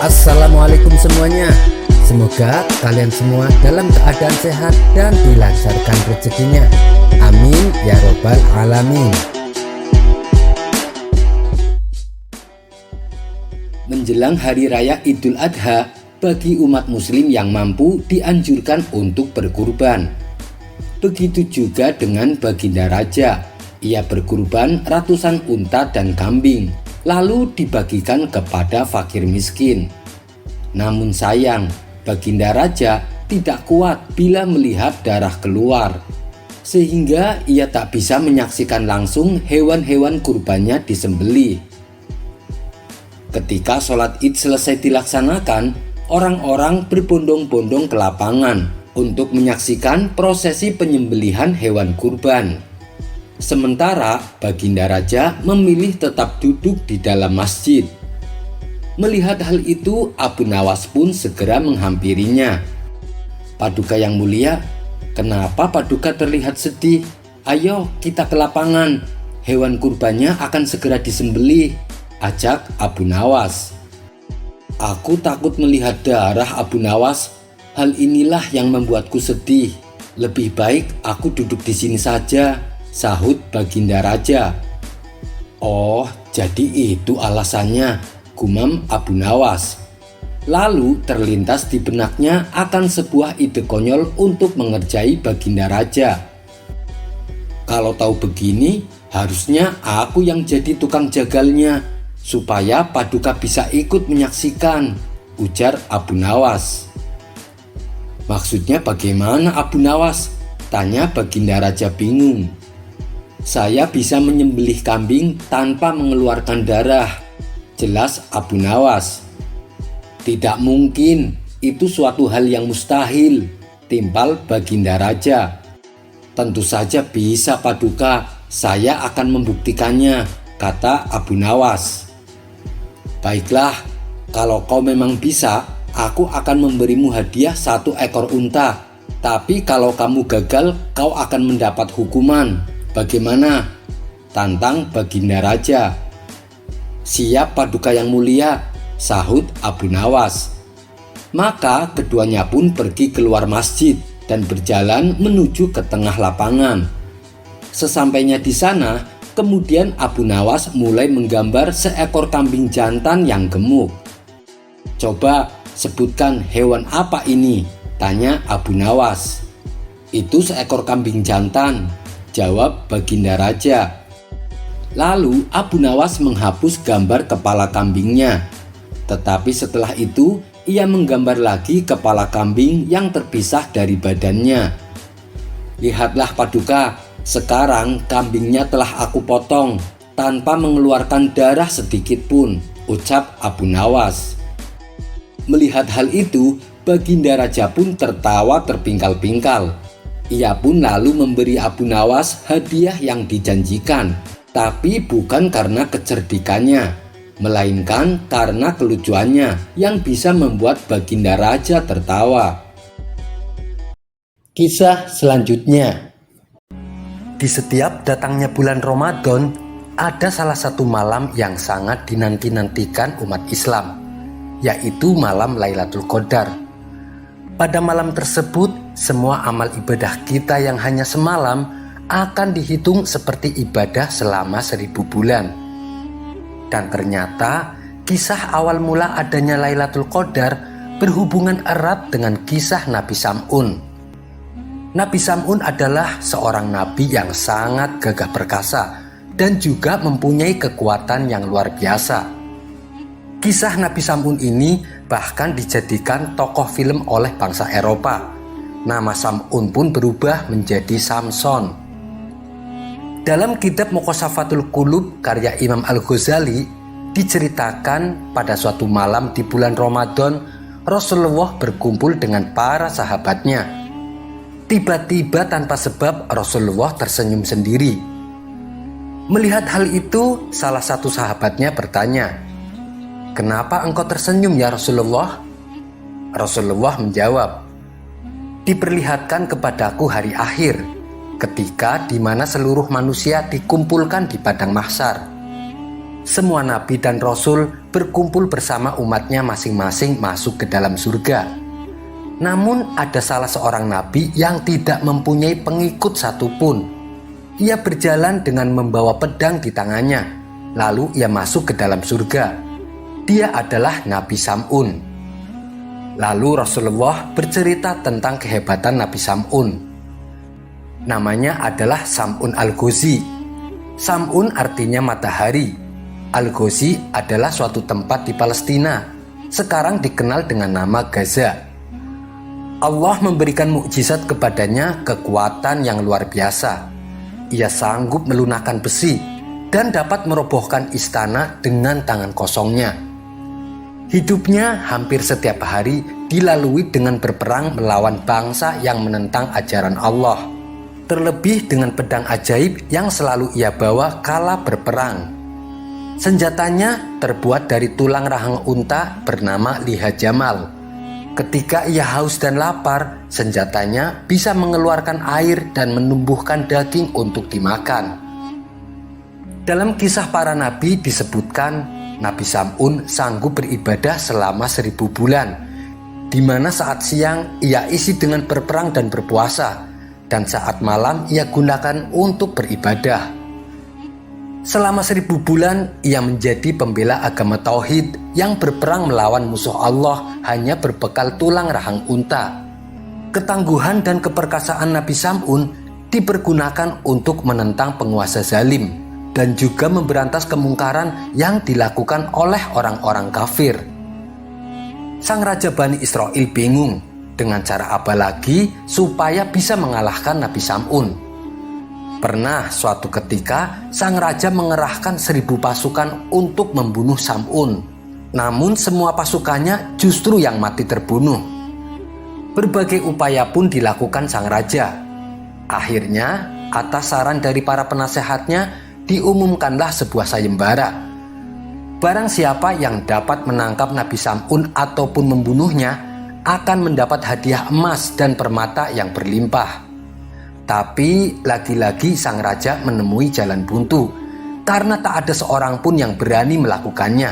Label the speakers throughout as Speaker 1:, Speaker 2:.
Speaker 1: Assalamualaikum semuanya. Semoga kalian semua dalam keadaan sehat dan dilancarkan rezekinya. Amin ya robbal alamin. Menjelang hari raya Idul Adha, bagi umat muslim yang mampu dianjurkan untuk berkurban. Begitu juga dengan Baginda Raja. Ia berkurban ratusan unta dan kambing, lalu dibagikan kepada fakir miskin. Namun sayang, Baginda Raja tidak kuat bila melihat darah keluar, sehingga ia tak bisa menyaksikan langsung hewan-hewan kurbannya disembelih. Ketika sholat Id selesai dilaksanakan, orang-orang berbondong-bondong ke lapangan untuk menyaksikan prosesi penyembelihan hewan kurban. Sementara Baginda Raja memilih tetap duduk di dalam masjid. Melihat hal itu, Abu Nawas pun segera menghampirinya. "Paduka yang mulia, kenapa Paduka terlihat sedih? Ayo kita ke lapangan, hewan kurbannya akan segera disembelih," ajak Abu Nawas. "Aku takut melihat darah, Abu Nawas. Hal inilah yang membuatku sedih. Lebih baik aku duduk di sini saja," sahut Baginda Raja. "Oh, jadi itu alasannya," gumam Abu Nawas. Lalu terlintas di benaknya akan sebuah ide konyol untuk mengerjai Baginda Raja. "Kalau tahu begini, harusnya aku yang jadi tukang jagalnya, supaya Paduka bisa ikut menyaksikan," ujar Abu Nawas. "Maksudnya bagaimana, Abu Nawas?" tanya Baginda Raja bingung. "Saya bisa menyembelih kambing tanpa mengeluarkan darah," jelas Abu Nawas. "Tidak mungkin, itu suatu hal yang mustahil," timpal Baginda Raja. "Tentu saja bisa, Paduka, saya akan membuktikannya," kata Abu Nawas. "Baiklah, kalau kau memang bisa, aku akan memberimu hadiah 1 ekor unta. Tapi kalau kamu gagal, kau akan mendapat hukuman. Bagaimana?" tantang Baginda Raja. "Siap, Paduka yang mulia," sahut Abu Nawas. Maka keduanya pun pergi keluar masjid dan berjalan menuju ke tengah lapangan. Sesampainya di sana, kemudian Abu Nawas mulai menggambar seekor kambing jantan yang gemuk. "Coba sebutkan hewan apa ini?" tanya Abu Nawas. "Itu seekor kambing jantan," jawab Baginda Raja. Lalu Abu Nawas menghapus gambar kepala kambingnya. Tetapi setelah itu ia menggambar lagi kepala kambing yang terpisah dari badannya. "Lihatlah Paduka, sekarang kambingnya telah aku potong tanpa mengeluarkan darah sedikit pun," ucap Abu Nawas. Melihat hal itu, Baginda Raja pun tertawa terpingkal-pingkal. Ia pun lalu memberi Abu Nawas hadiah yang dijanjikan, tapi bukan karena kecerdikannya, melainkan karena kelucuannya yang bisa membuat Baginda Raja tertawa. Kisah selanjutnya. Di setiap datangnya bulan Ramadan, ada salah satu malam yang sangat dinanti-nantikan umat Islam, yaitu malam Lailatul Qadar. Pada malam tersebut, semua amal ibadah kita yang hanya semalam akan dihitung seperti ibadah selama 1000 bulan. Dan ternyata kisah awal mula adanya Lailatul Qadar berhubungan erat dengan kisah Nabi Sam'un. Nabi Sam'un adalah seorang nabi yang sangat gagah perkasa dan juga mempunyai kekuatan yang luar biasa. Kisah Nabi Sam'un ini bahkan dijadikan tokoh film oleh bangsa Eropa. Nama Sam'un pun berubah menjadi Samson. Dalam kitab Muqashafatul Qulub karya Imam Al-Ghazali diceritakan pada suatu malam di bulan Ramadan, Rasulullah berkumpul dengan para sahabatnya. Tiba-tiba tanpa sebab Rasulullah tersenyum sendiri. Melihat hal itu, salah satu sahabatnya bertanya, "Kenapa engkau tersenyum ya Rasulullah?" Rasulullah menjawab, "Diperlihatkan kepadaku hari akhir, ketika di mana seluruh manusia dikumpulkan di padang mahsyar. semua nabi dan rasul berkumpul bersama umatnya masing-masing masuk ke dalam surga. Namun ada salah seorang nabi yang tidak mempunyai pengikut satupun. Ia berjalan dengan membawa pedang di tangannya, lalu ia masuk ke dalam surga. Dia adalah Nabi Sam'un. Lalu Rasulullah bercerita tentang kehebatan Nabi Sam'un. Namanya adalah Sam'un Al-Ghazi. Sam'un artinya matahari. Al-Ghazi adalah suatu tempat di Palestina, sekarang dikenal dengan nama Gaza. Allah memberikan mukjizat kepadanya kekuatan yang luar biasa. Ia sanggup melunakkan besi dan dapat merobohkan istana dengan tangan kosongnya. Hidupnya hampir setiap hari dilalui dengan berperang melawan bangsa yang menentang ajaran Allah. Terlebih dengan pedang ajaib yang selalu ia bawa kala berperang. Senjatanya terbuat dari tulang rahang unta bernama liha jamal. Ketika ia haus dan lapar, senjatanya bisa mengeluarkan air dan menumbuhkan daging untuk dimakan. Dalam kisah para nabi disebutkan, Nabi Sam'un sanggup beribadah selama 1000 bulan, di mana saat siang ia isi dengan berperang dan berpuasa, dan saat malam ia gunakan untuk beribadah. Selama 1000 bulan ia menjadi pembela agama tauhid yang berperang melawan musuh Allah hanya berbekal tulang rahang unta. Ketangguhan dan keperkasaan Nabi Sam'un dipergunakan untuk menentang penguasa zalim dan juga memberantas kemungkaran yang dilakukan oleh orang-orang kafir. Sang Raja Bani Israel bingung dengan cara apa lagi supaya bisa mengalahkan Nabi Sam'un. Pernah suatu ketika sang raja mengerahkan 1000 pasukan untuk membunuh Sam'un. Namun semua pasukannya justru yang mati terbunuh. Berbagai upaya pun dilakukan sang raja. Akhirnya atas saran dari para penasehatnya diumumkanlah sebuah sayembara. Barang siapa yang dapat menangkap Nabi Sam'un ataupun membunuhnya akan mendapat hadiah emas dan permata yang berlimpah. Tapi lagi-lagi sang raja menemui jalan buntu karena tak ada seorang pun yang berani melakukannya.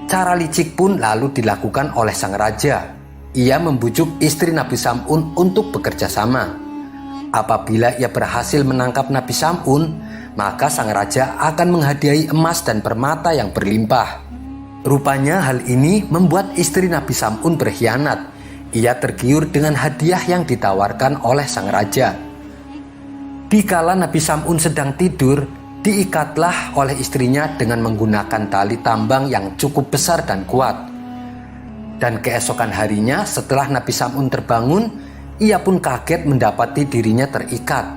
Speaker 1: Cara licik pun lalu dilakukan oleh sang raja. Ia membujuk istri Nabi Sam'un untuk bekerja sama. Apabila ia berhasil menangkap Nabi Sam'un, maka sang raja akan menghadiahi emas dan permata yang berlimpah. Rupanya hal ini membuat istri Nabi Sam'un berkhianat. Ia tergiur dengan hadiah yang ditawarkan oleh sang raja. Dikala Nabi Sam'un sedang tidur, diikatlah oleh istrinya dengan menggunakan tali tambang yang cukup besar dan kuat. Dan keesokan harinya setelah Nabi Sam'un terbangun, ia pun kaget mendapati dirinya terikat.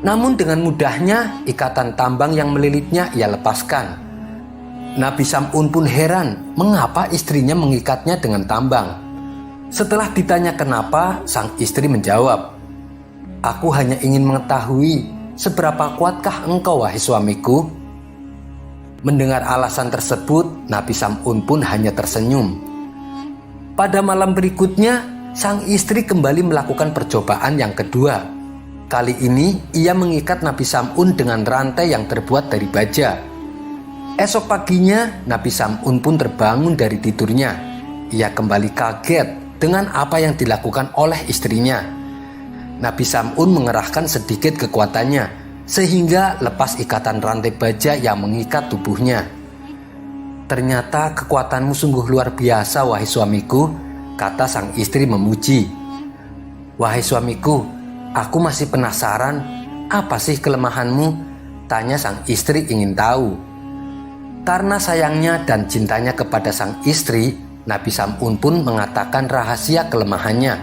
Speaker 1: Namun dengan mudahnya ikatan tambang yang melilitnya ia lepaskan. Nabi Sam'un pun heran mengapa istrinya mengikatnya dengan tambang. Setelah ditanya kenapa, sang istri menjawab, "Aku hanya ingin mengetahui seberapa kuatkah engkau, wahai suamiku?" Mendengar alasan tersebut, Nabi Sam'un pun hanya tersenyum. Pada malam berikutnya, sang istri kembali melakukan percobaan yang kedua. Kali ini, ia mengikat Nabi Sam'un dengan rantai yang terbuat dari baja. Esok paginya, Nabi Sam'un pun terbangun dari tidurnya. Ia kembali kaget dengan apa yang dilakukan oleh istrinya. Nabi Sam'un mengerahkan sedikit kekuatannya sehingga lepas ikatan rantai baja yang mengikat tubuhnya. "Ternyata kekuatanmu sungguh luar biasa, wahai suamiku," kata sang istri memuji. "Wahai suamiku, aku masih penasaran, apa sih kelemahanmu?" tanya sang istri ingin tahu. Karena sayangnya dan cintanya kepada sang istri, Nabi Sam'un pun mengatakan rahasia kelemahannya.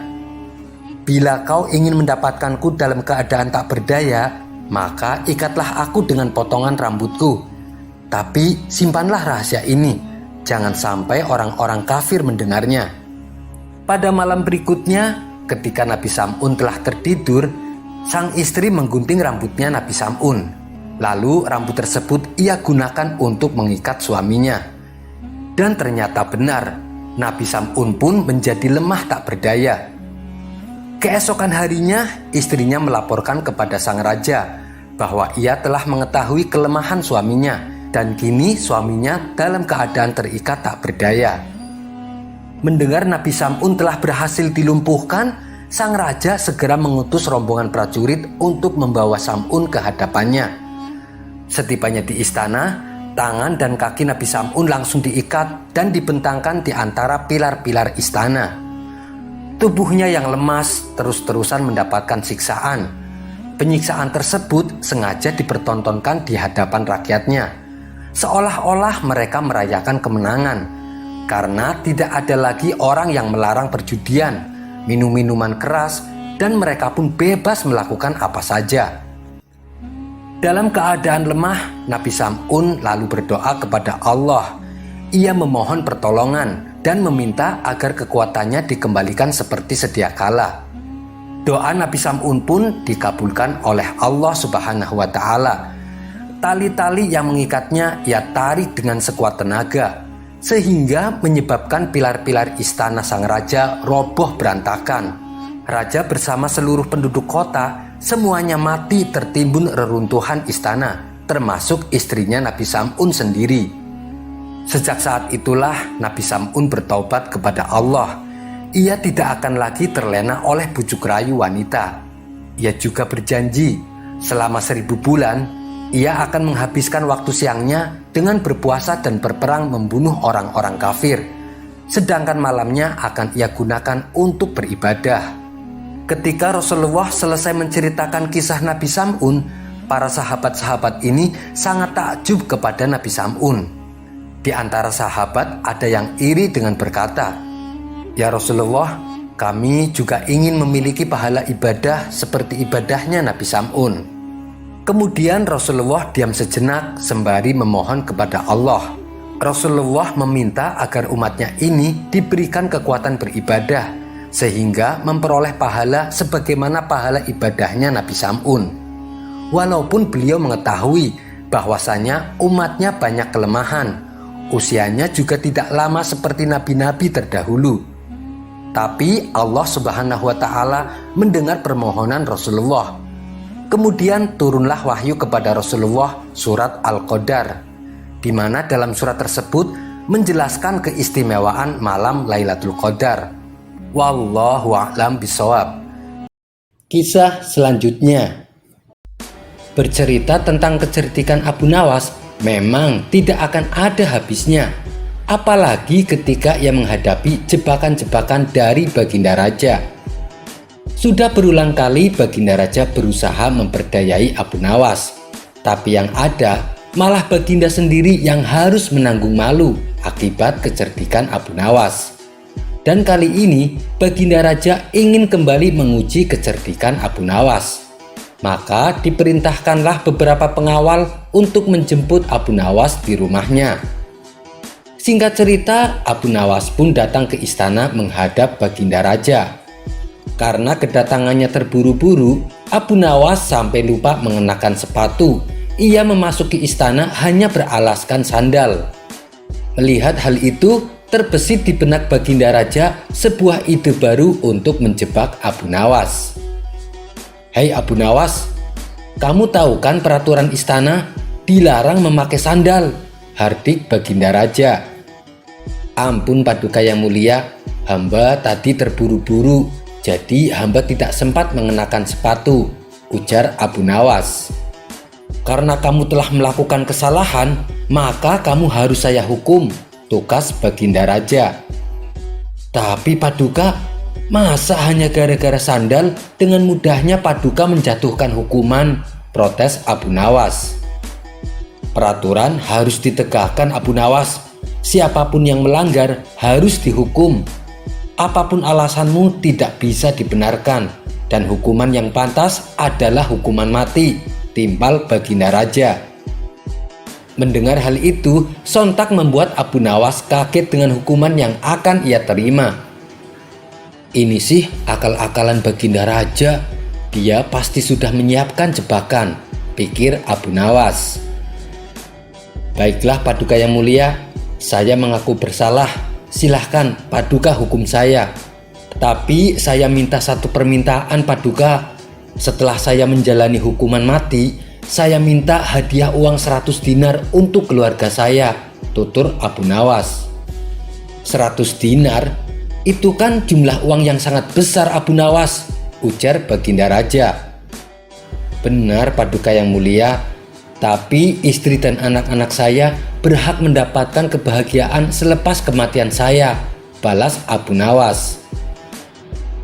Speaker 1: "Bila kau ingin mendapatkanku dalam keadaan tak berdaya, maka ikatlah aku dengan potongan rambutku. Tapi simpanlah rahasia ini, jangan sampai orang-orang kafir mendengarnya." Pada malam berikutnya, ketika Nabi Sam'un telah tertidur, sang istri menggunting rambutnya Nabi Sam'un. Lalu rambut tersebut ia gunakan untuk mengikat suaminya. Dan ternyata benar, Nabi Sam'un pun menjadi lemah tak berdaya. Keesokan harinya, istrinya melaporkan kepada sang raja bahwa ia telah mengetahui kelemahan suaminya dan kini suaminya dalam keadaan terikat tak berdaya. Mendengar Nabi Sam'un telah berhasil dilumpuhkan, sang raja segera mengutus rombongan prajurit untuk membawa Sam'un ke hadapannya. Setibanya di istana, tangan dan kaki Nabi Sam'un langsung diikat dan dibentangkan di antara pilar-pilar istana. Tubuhnya yang lemas terus-terusan mendapatkan siksaan. Penyiksaan tersebut sengaja dipertontonkan di hadapan rakyatnya, seolah-olah mereka merayakan kemenangan, karena tidak ada lagi orang yang melarang perjudian, minum-minuman keras, dan mereka pun bebas melakukan apa saja. Dalam keadaan lemah, Nabi Sam'un lalu berdoa kepada Allah. Ia memohon pertolongan dan meminta agar kekuatannya dikembalikan seperti sedia kala. Doa Nabi Sam'un pun dikabulkan oleh Allah Subhanahu wa Ta'ala. Tali-tali yang mengikatnya ia tarik dengan sekuat tenaga, sehingga menyebabkan pilar-pilar istana sang raja roboh berantakan. Raja bersama seluruh penduduk kota semuanya mati tertimbun reruntuhan istana, termasuk istrinya Nabi Sam'un sendiri. Sejak saat itulah Nabi Sam'un bertaubat kepada Allah. Ia tidak akan lagi terlena oleh bujuk rayu wanita. Ia juga berjanji selama 1000 bulan ia akan menghabiskan waktu siangnya dengan berpuasa dan berperang membunuh orang-orang kafir, sedangkan malamnya akan ia gunakan untuk beribadah. Ketika Rasulullah selesai menceritakan kisah Nabi Sam'un, para sahabat-sahabat ini sangat takjub kepada Nabi Sam'un. Di antara sahabat ada yang iri dengan berkata, "Ya Rasulullah, kami juga ingin memiliki pahala ibadah seperti ibadahnya Nabi Sam'un." Kemudian Rasulullah diam sejenak sembari memohon kepada Allah. Rasulullah meminta agar umatnya ini diberikan kekuatan beribadah, sehingga memperoleh pahala sebagaimana pahala ibadahnya Nabi Sam'un. Walaupun beliau mengetahui bahwasanya umatnya banyak kelemahan, usianya juga tidak lama seperti nabi-nabi terdahulu. Tapi Allah Subhanahu wa Ta'ala mendengar permohonan Rasulullah. Kemudian turunlah wahyu kepada Rasulullah surat Al-Qadar, di mana dalam surat tersebut menjelaskan keistimewaan malam Lailatul Qadar. Wallahu a'lam bishawab. Kisah selanjutnya bercerita tentang kecerdikan Abu Nawas memang tidak akan ada habisnya, apalagi ketika ia menghadapi jebakan-jebakan dari Baginda Raja. Sudah berulang kali Baginda Raja berusaha memperdayai Abu Nawas, tapi yang ada malah Baginda sendiri yang harus menanggung malu akibat kecerdikan Abu Nawas. Dan kali ini Baginda Raja ingin kembali menguji kecerdikan Abu Nawas. Maka diperintahkanlah beberapa pengawal untuk menjemput Abu Nawas di rumahnya. Singkat cerita, Abu Nawas pun datang ke istana menghadap Baginda Raja. Karena kedatangannya terburu-buru, Abu Nawas sampai lupa mengenakan sepatu. Ia memasuki istana hanya beralaskan sandal. Melihat hal itu, terbesit di benak Baginda Raja sebuah ide baru untuk menjebak Abu Nawas. "Hei Abu Nawas, kamu tahu kan peraturan istana? Dilarang memakai sandal," hardik Baginda Raja. "Ampun Paduka yang mulia, hamba tadi terburu-buru, jadi hamba tidak sempat mengenakan sepatu," ujar Abu Nawas. "Karena kamu telah melakukan kesalahan, maka kamu harus saya hukum," tukas Baginda Raja. "Tapi Paduka, masa hanya gara-gara sandal dengan mudahnya Paduka menjatuhkan hukuman?" protes Abu Nawas. "Peraturan harus ditegakkan Abu Nawas. Siapapun yang melanggar harus dihukum. Apapun alasanmu tidak bisa dibenarkan, dan hukuman yang pantas adalah hukuman mati," timpal Baginda Raja. Mendengar hal itu, sontak membuat Abu Nawas kaget dengan hukuman yang akan ia terima. "Ini sih akal-akalan Baginda Raja. Dia pasti sudah menyiapkan jebakan," pikir Abu Nawas. "Baiklah Paduka yang mulia, saya mengaku bersalah. Silahkan Paduka hukum saya. Tapi saya minta satu permintaan Paduka. Setelah saya menjalani hukuman mati, saya minta hadiah uang 100 dinar untuk keluarga saya, tutur Abu Nawas. 100 dinar? Itu kan jumlah uang yang sangat besar, Abu Nawas, ujar Baginda Raja. Benar, Paduka yang mulia, tapi istri dan anak-anak saya berhak mendapatkan kebahagiaan selepas kematian saya, balas Abu Nawas.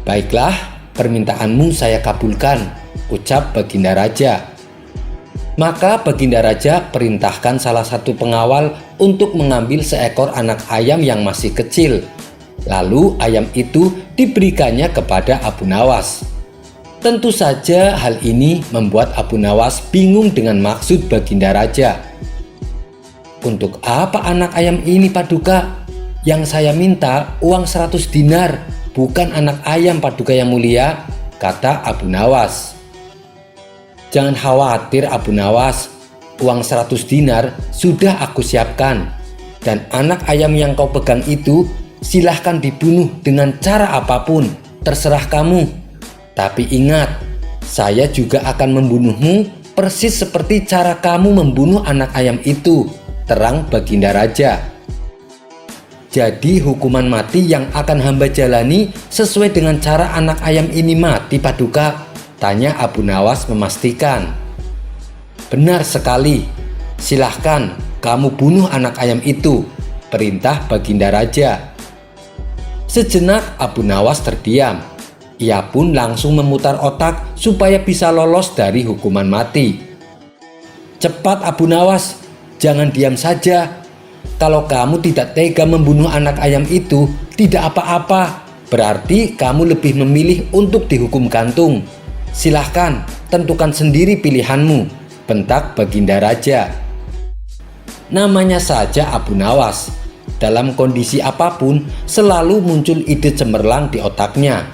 Speaker 1: Baiklah, permintaanmu saya kabulkan, ucap Baginda Raja. Maka Baginda Raja perintahkan salah satu pengawal untuk mengambil seekor anak ayam yang masih kecil. Lalu ayam itu diberikannya kepada Abu Nawas. Tentu saja hal ini membuat Abu Nawas bingung dengan maksud Baginda Raja. Untuk apa anak ayam ini, Paduka? Yang saya minta uang 100 dinar, bukan anak ayam, Paduka yang mulia, kata Abu Nawas. Jangan khawatir Abu Nawas, uang 100 dinar sudah aku siapkan. Dan anak ayam yang kau pegang itu silahkan dibunuh dengan cara apapun, terserah kamu. Tapi ingat, saya juga akan membunuhmu persis seperti cara kamu membunuh anak ayam itu, terang Baginda Raja. Jadi hukuman mati yang akan hamba jalani sesuai dengan cara anak ayam ini mati, Paduka? Tanya Abu Nawas memastikan. Benar sekali, silahkan kamu bunuh anak ayam itu, perintah Baginda Raja. Sejenak Abu Nawas terdiam. Ia pun langsung memutar otak supaya bisa lolos dari hukuman mati. Cepat Abu Nawas, jangan diam saja. Kalau kamu tidak tega membunuh anak ayam itu, tidak apa-apa. Berarti kamu lebih memilih untuk dihukum gantung. Silahkan tentukan sendiri pilihanmu, bentak Baginda Raja. Namanya saja Abu Nawas, dalam kondisi apapun selalu muncul ide cemerlang di otaknya.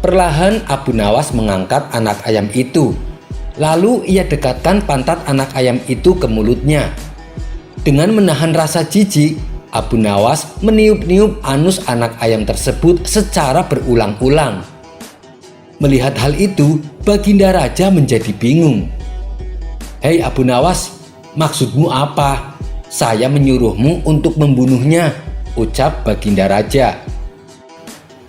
Speaker 1: Perlahan Abu Nawas mengangkat anak ayam itu. Lalu ia dekatkan pantat anak ayam itu ke mulutnya. Dengan menahan rasa jijik, Abu Nawas meniup-niup anus anak ayam tersebut secara berulang-ulang. Melihat hal itu, Baginda Raja menjadi bingung. Hei Abu Nawas, maksudmu apa? Saya menyuruhmu untuk membunuhnya, ucap Baginda Raja.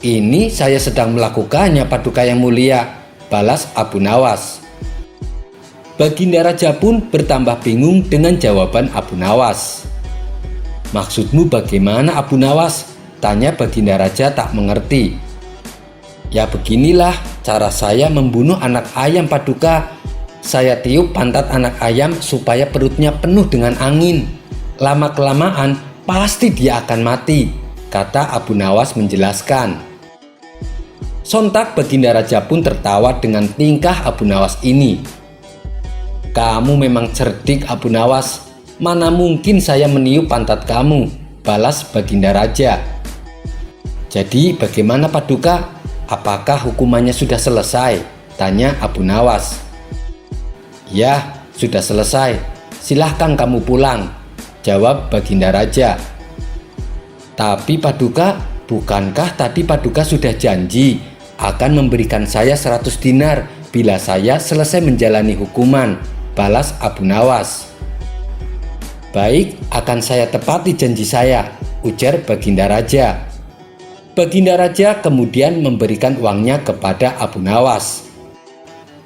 Speaker 1: Ini saya sedang melakukannya, Paduka yang mulia, balas Abu Nawas. Baginda Raja pun bertambah bingung dengan jawaban Abu Nawas. Maksudmu bagaimana Abu Nawas? Tanya Baginda Raja tak mengerti. Ya beginilah cara saya membunuh anak ayam, Paduka. Saya tiup pantat anak ayam supaya perutnya penuh dengan angin. Lama-kelamaan pasti dia akan mati, kata Abu Nawas menjelaskan. Sontak Baginda Raja pun tertawa dengan tingkah Abu Nawas ini. Kamu memang cerdik Abu Nawas, mana mungkin saya meniup pantat kamu, balas Baginda Raja. Jadi bagaimana Paduka? Apakah hukumannya sudah selesai? Tanya Abu Nawas. Ya, sudah selesai. Silahkan kamu pulang, jawab Baginda Raja. Tapi Paduka, bukankah tadi Paduka sudah janji akan memberikan saya 100 dinar bila saya selesai menjalani hukuman, balas Abu Nawas. Baik, akan saya tepati janji saya, ujar Baginda Raja. Baginda Raja kemudian memberikan uangnya kepada Abu Nawas.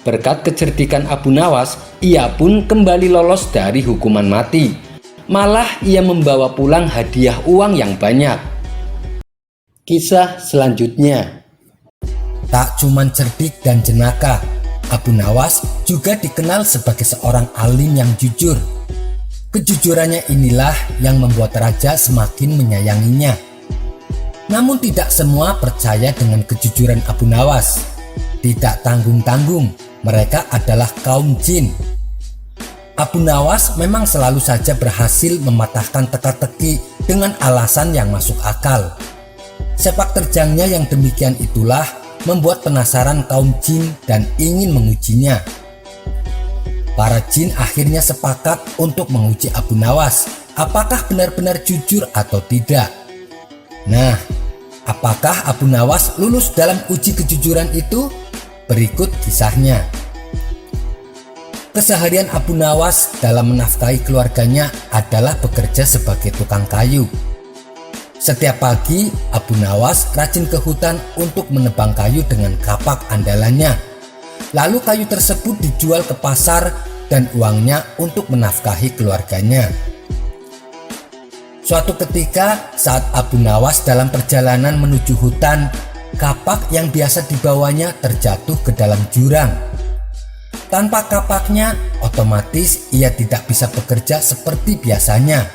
Speaker 1: Berkat kecerdikan Abu Nawas, ia pun kembali lolos dari hukuman mati. Malah ia membawa pulang hadiah uang yang banyak. Kisah selanjutnya. Tak cuman cerdik dan jenaka, Abu Nawas juga dikenal sebagai seorang alim yang jujur. Kejujurannya inilah yang membuat raja semakin menyayanginya. Namun tidak semua percaya dengan kejujuran Abu Nawas. Tidak tanggung-tanggung, mereka adalah kaum jin. Abu Nawas memang selalu saja berhasil mematahkan teka-teki dengan alasan yang masuk akal. Sepak terjangnya yang demikian itulah membuat penasaran kaum jin dan ingin mengujinya. Para jin akhirnya sepakat untuk menguji Abu Nawas, apakah benar-benar jujur atau tidak. Nah, apakah Abu Nawas lulus dalam uji kejujuran itu? Berikut kisahnya. Keseharian Abu Nawas dalam menafkahi keluarganya adalah bekerja sebagai tukang kayu. Setiap pagi, Abu Nawas rajin ke hutan untuk menebang kayu dengan kapak andalannya. Lalu kayu tersebut dijual ke pasar dan uangnya untuk menafkahi keluarganya. Suatu ketika saat Abu Nawas dalam perjalanan menuju hutan, kapak yang biasa dibawanya terjatuh ke dalam jurang. Tanpa kapaknya, otomatis ia tidak bisa bekerja seperti biasanya.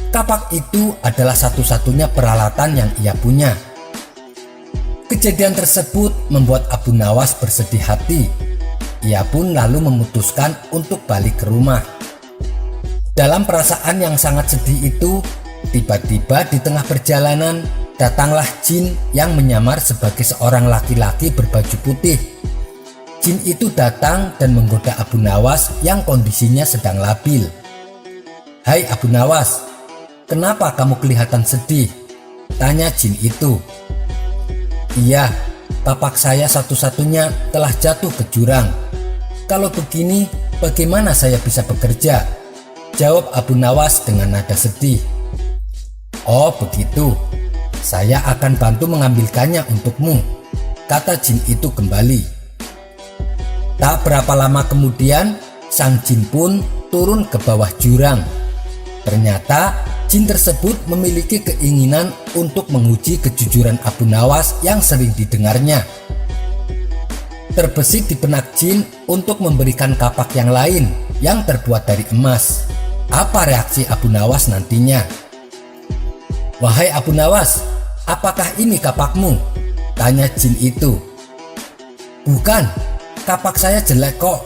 Speaker 1: Kapak itu adalah satu-satunya peralatan yang ia punya. Kejadian tersebut membuat Abu Nawas bersedih hati. Ia pun lalu memutuskan untuk balik ke rumah. Dalam perasaan yang sangat sedih itu, tiba-tiba di tengah perjalanan datanglah jin yang menyamar sebagai seorang laki-laki berbaju putih. Jin itu datang dan menggoda Abu Nawas yang kondisinya sedang labil. "Hai Abu Nawas, kenapa kamu kelihatan sedih?" tanya jin itu. "Iya, kapak saya satu-satunya telah jatuh ke jurang. Kalau begini, bagaimana saya bisa bekerja?" jawab Abu Nawas dengan nada sedih. "Oh begitu, saya akan bantu mengambilkannya untukmu," kata jin itu kembali. Tak berapa lama kemudian, sang jin pun turun ke bawah jurang. Ternyata jin tersebut memiliki keinginan untuk menguji kejujuran Abu Nawas yang sering didengarnya. Terbesit di benak jin untuk memberikan kapak yang lain yang terbuat dari emas. Apa reaksi Abu Nawas nantinya? "Wahai Abu Nawas, apakah ini kapakmu?" tanya jin itu. "Bukan, kapak saya jelek kok,"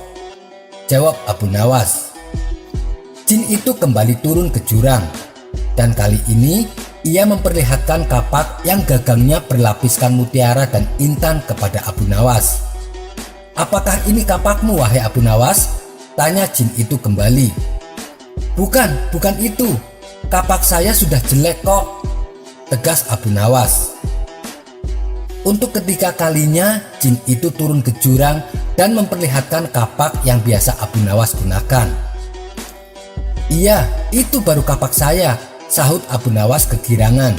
Speaker 1: jawab Abu Nawas. Jin itu kembali turun ke jurang, dan kali ini ia memperlihatkan kapak yang gagangnya berlapiskan mutiara dan intan kepada Abu Nawas. "Apakah ini kapakmu, wahai Abu Nawas?" tanya jin itu kembali. Bukan itu. Kapak saya sudah jelek kok," tegas Abu Nawas. Untuk ketiga kalinya, jin itu turun ke jurang dan memperlihatkan kapak yang biasa Abu Nawas gunakan. "Iya, itu baru kapak saya," sahut Abu Nawas kegirangan.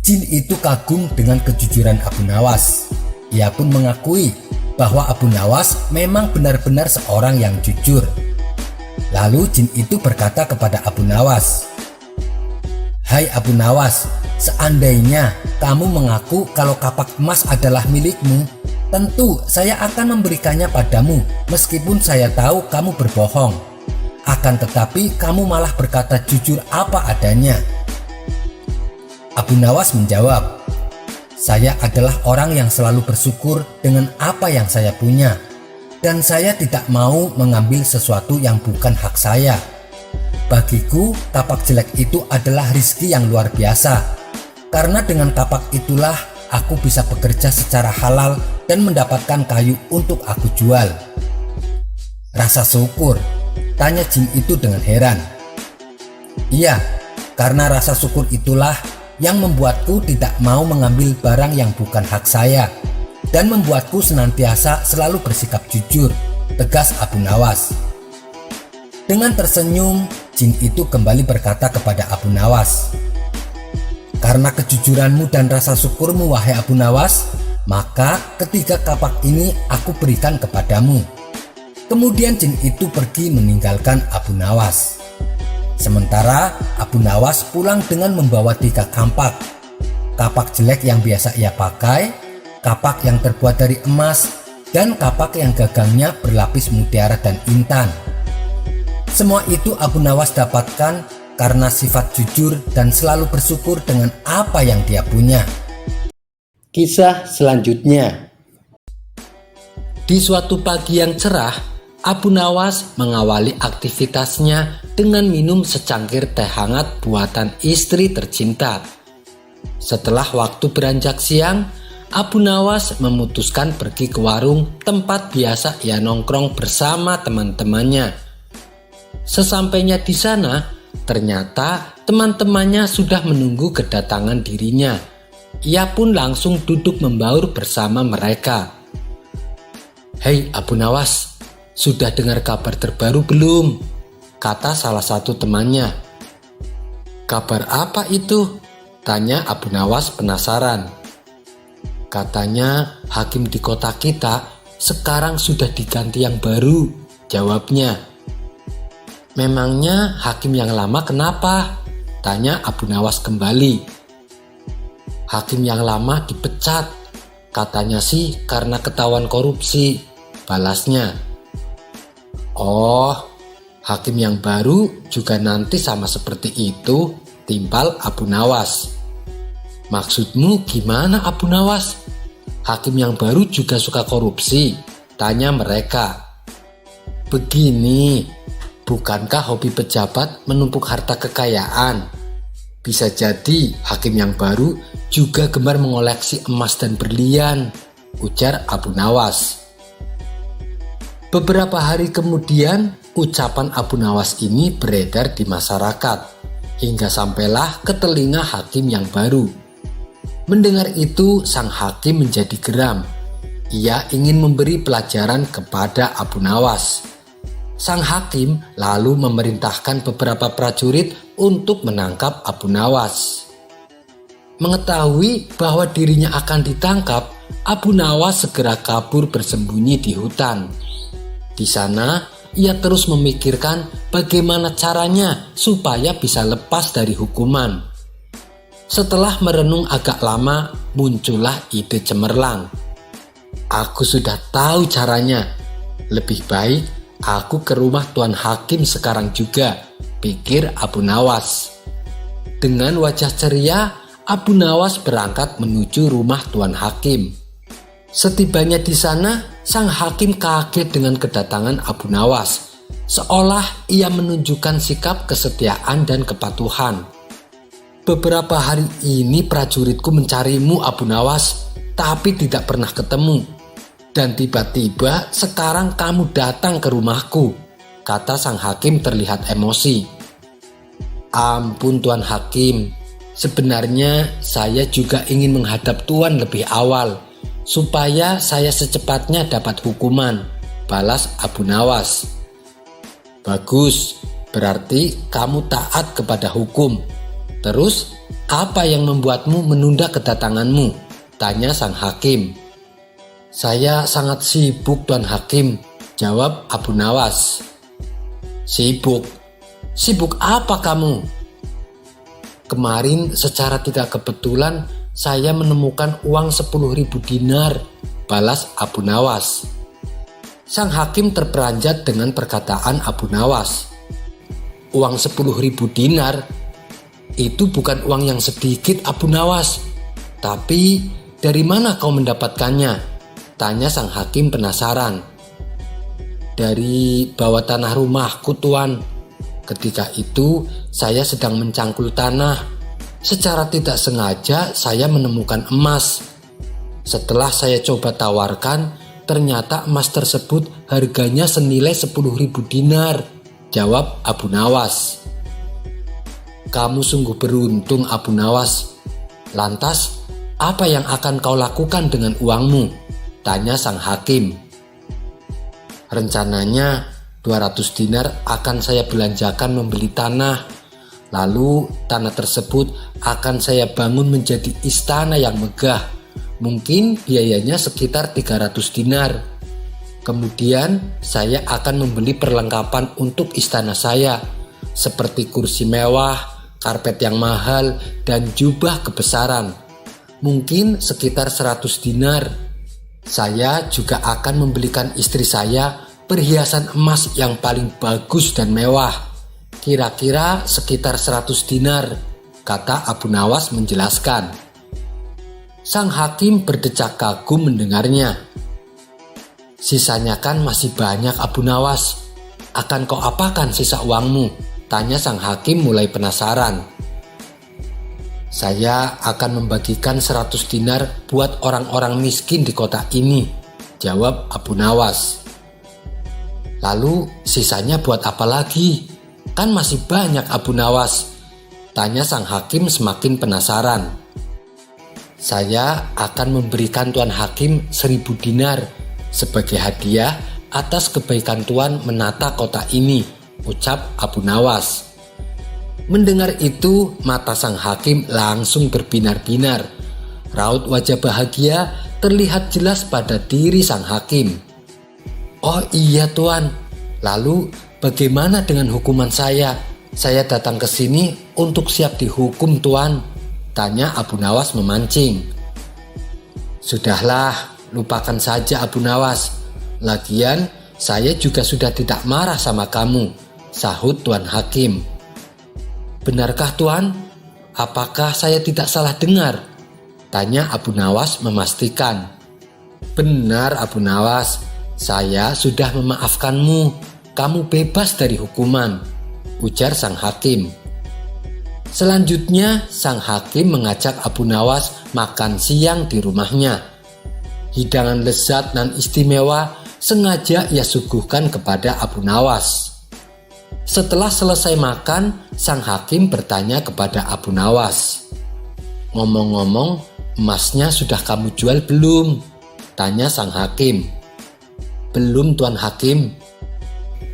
Speaker 1: Jin itu kagum dengan kejujuran Abu Nawas. Ia pun mengakui bahwa Abu Nawas memang benar-benar seorang yang jujur. Lalu jin itu berkata kepada Abu Nawas, "Hai Abu Nawas, seandainya kamu mengaku kalau kapak emas adalah milikmu, tentu saya akan memberikannya padamu meskipun saya tahu kamu berbohong. Akan tetapi kamu malah berkata jujur apa adanya." Abu Nawas menjawab, "Saya adalah orang yang selalu bersyukur dengan apa yang saya punya, dan saya tidak mau mengambil sesuatu yang bukan hak saya. Bagiku, kapak jelek itu adalah rizki yang luar biasa, karena dengan kapak itulah aku bisa bekerja secara halal dan mendapatkan kayu untuk aku jual." "Rasa syukur?" tanya jin itu dengan heran. "Iya, karena rasa syukur itulah yang membuatku tidak mau mengambil barang yang bukan hak saya dan membuatku senantiasa selalu bersikap jujur," tegas Abu Nawas. Dengan tersenyum, jin itu kembali berkata kepada Abu Nawas, "Karena kejujuranmu dan rasa syukurmu, wahai Abu Nawas, maka ketiga kapak ini aku berikan kepadamu." Kemudian jin itu pergi meninggalkan Abu Nawas. Sementara Abu Nawas pulang dengan membawa 3 kampak. Kapak jelek yang biasa ia pakai, kapak yang terbuat dari emas, dan kapak yang gagangnya berlapis mutiara dan intan. Semua itu Abu Nawas dapatkan karena sifat jujur dan selalu bersyukur dengan apa yang dia punya. Kisah selanjutnya. Di suatu pagi yang cerah, Abu Nawas mengawali aktivitasnya dengan minum secangkir teh hangat buatan istri tercinta. Setelah waktu beranjak siang, Abu Nawas memutuskan pergi ke warung tempat biasa ia nongkrong bersama teman-temannya. Sesampainya di sana, ternyata teman-temannya sudah menunggu kedatangan dirinya. Ia pun langsung duduk membaur bersama mereka. "Hei Abu Nawas, "Sudah dengar kabar terbaru belum?" kata salah satu temannya. "Kabar apa itu?" tanya Abu Nawas penasaran. "Katanya hakim di kota kita sekarang sudah diganti yang baru," jawabnya. "Memangnya hakim yang lama kenapa?" tanya Abu Nawas kembali. "Hakim yang lama dipecat, katanya sih karena ketahuan korupsi," balasnya. "Oh, hakim yang baru juga nanti sama seperti itu," timpal Abu Nawas. "Maksudmu gimana, Abu Nawas? Hakim yang baru juga suka korupsi?" tanya mereka. "Begini, bukankah hobi pejabat menumpuk harta kekayaan? Bisa jadi hakim yang baru juga gemar mengoleksi emas dan berlian," ujar Abu Nawas. Beberapa hari kemudian, ucapan Abu Nawas ini beredar di masyarakat, hingga sampailah ke telinga hakim yang baru. Mendengar itu, sang hakim menjadi geram. Ia ingin memberi pelajaran kepada Abu Nawas. Sang hakim lalu memerintahkan beberapa prajurit untuk menangkap Abu Nawas. Mengetahui bahwa dirinya akan ditangkap, Abu Nawas segera kabur bersembunyi di hutan. Di sana, ia terus memikirkan bagaimana caranya supaya bisa lepas dari hukuman. Setelah merenung agak lama, muncullah ide cemerlang. "Aku sudah tahu caranya. Lebih baik aku ke rumah Tuan Hakim sekarang juga," pikir Abu Nawas. Dengan wajah ceria, Abu Nawas berangkat menuju rumah Tuan Hakim. Setibanya di sana, sang hakim kaget dengan kedatangan Abu Nawas, seolah ia menunjukkan sikap kesetiaan dan kepatuhan. "Beberapa hari ini prajuritku mencarimu, Abu Nawas, tapi tidak pernah ketemu. Dan tiba-tiba sekarang kamu datang ke rumahku," kata sang hakim terlihat emosi. "Ampun Tuan Hakim, sebenarnya saya juga ingin menghadap Tuan lebih awal, supaya saya secepatnya dapat hukuman," balas Abu Nawas. "Bagus, berarti kamu taat kepada hukum. Terus, apa yang membuatmu menunda kedatanganmu?" tanya sang hakim. "Saya sangat sibuk Tuan Hakim," jawab Abu Nawas. "Sibuk? Sibuk apa kamu?" "Kemarin secara tidak kebetulan saya menemukan uang 10.000 dinar," balas Abu Nawas. Sang hakim terperanjat dengan perkataan Abu Nawas. "Uang 10.000 dinar? Itu bukan uang yang sedikit, Abu Nawas. Tapi dari mana kau mendapatkannya?" tanya sang hakim penasaran. "Dari bawah tanah rumahku, Tuan. Ketika itu saya sedang mencangkul tanah. Secara tidak sengaja saya menemukan emas. Setelah saya coba tawarkan, ternyata emas tersebut harganya senilai 10.000 dinar, jawab Abu Nawas. "Kamu sungguh beruntung, Abu Nawas. Lantas, apa yang akan kau lakukan dengan uangmu?" tanya sang hakim. "Rencananya 200 dinar akan saya belanjakan membeli tanah. Lalu tanah tersebut akan saya bangun menjadi istana yang megah. Mungkin biayanya sekitar 300 dinar. Kemudian saya akan membeli perlengkapan untuk istana saya, seperti kursi mewah, karpet yang mahal, dan jubah kebesaran. Mungkin sekitar 100 dinar. Saya juga akan membelikan istri saya perhiasan emas yang paling bagus dan mewah. Kira-kira sekitar 100 dinar, kata Abu Nawas menjelaskan. Sang hakim berdecak kagum mendengarnya. "Sisanya kan masih banyak, Abu Nawas. Akan kau apakan sisa uangmu?" tanya sang hakim mulai penasaran. "Saya akan membagikan 100 dinar buat orang-orang miskin di kota ini," jawab Abu Nawas. "Lalu sisanya buat apa lagi? Kan masih banyak, Abu Nawas," tanya sang hakim semakin penasaran. "Saya akan memberikan Tuan Hakim 1.000 dinar sebagai hadiah atas kebaikan Tuan menata kota ini, ucap Abu Nawas. Mendengar itu, mata sang hakim langsung berbinar-binar. Raut wajah bahagia terlihat jelas pada diri sang hakim. Oh iya Tuan, lalu bagaimana dengan hukuman saya? Saya datang ke sini untuk siap dihukum Tuan, tanya Abu Nawas memancing. Sudahlah, lupakan saja Abu Nawas. Lagian saya juga sudah tidak marah sama kamu, sahut Tuan Hakim. Benarkah Tuan? Apakah saya tidak salah dengar? Tanya Abu Nawas memastikan. Benar Abu Nawas, saya sudah memaafkanmu. Kamu bebas dari hukuman, ujar sang hakim. Selanjutnya, sang hakim mengajak Abu Nawas makan siang di rumahnya. Hidangan lezat dan istimewa sengaja ia suguhkan kepada Abu Nawas. Setelah selesai makan, sang hakim bertanya kepada Abu Nawas. Ngomong-ngomong, emasnya sudah kamu jual belum? Tanya sang hakim. Belum Tuan Hakim.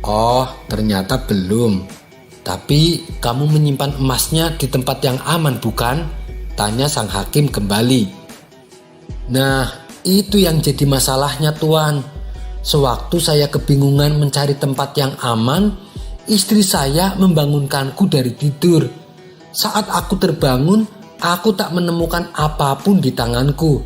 Speaker 1: Oh, ternyata belum. Tapi kamu menyimpan emasnya di tempat yang aman bukan? Tanya sang hakim kembali. Nah, itu yang jadi masalahnya Tuan. Sewaktu saya kebingungan mencari tempat yang aman, istri saya membangunkanku dari tidur. Saat aku terbangun, aku tak menemukan apapun di tanganku.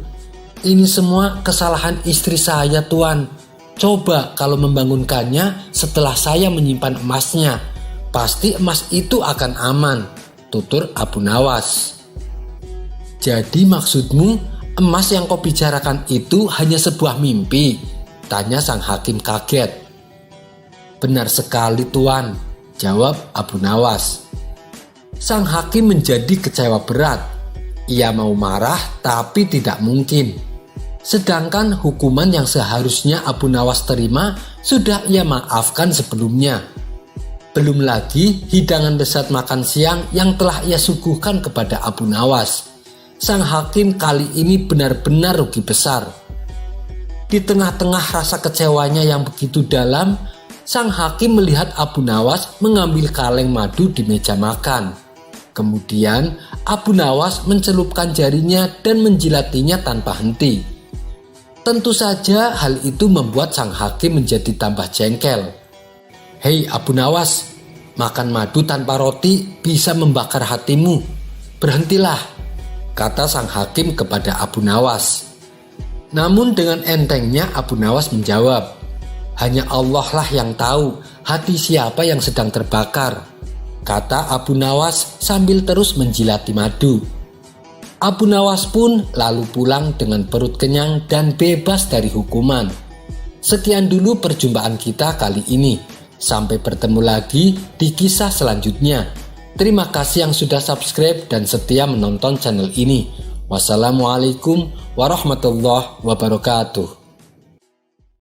Speaker 1: Ini semua kesalahan istri saya Tuan. Coba kalau membangunkannya setelah saya menyimpan emasnya, pasti emas itu akan aman, tutur Abu Nawas. Jadi maksudmu emas yang kau bicarakan itu hanya sebuah mimpi? Tanya sang hakim kaget. Benar sekali Tuan, jawab Abu Nawas. Sang hakim menjadi kecewa berat. Ia mau marah tapi tidak mungkin. Sedangkan hukuman yang seharusnya Abu Nawas terima sudah ia maafkan sebelumnya. Belum lagi hidangan lezat makan siang yang telah ia suguhkan kepada Abu Nawas. Sang hakim kali ini benar-benar rugi besar. Di tengah-tengah rasa kecewanya yang begitu dalam, sang hakim melihat Abu Nawas mengambil kaleng madu di meja makan. Kemudian Abu Nawas mencelupkan jarinya dan menjilatinya tanpa henti. Tentu saja hal itu membuat sang hakim menjadi tambah jengkel. Hei Abu Nawas, makan madu tanpa roti bisa membakar hatimu. Berhentilah, kata sang hakim kepada Abu Nawas. Namun dengan entengnya Abu Nawas menjawab, hanya Allah lah yang tahu hati siapa yang sedang terbakar, kata Abu Nawas sambil terus menjilati madu. Abu Nawas pun lalu pulang dengan perut kenyang dan bebas dari hukuman. Sekian dulu perjumpaan kita kali ini. Sampai bertemu lagi di kisah selanjutnya. Terima kasih yang sudah subscribe dan setia menonton channel ini. Wassalamualaikum warahmatullahi wabarakatuh.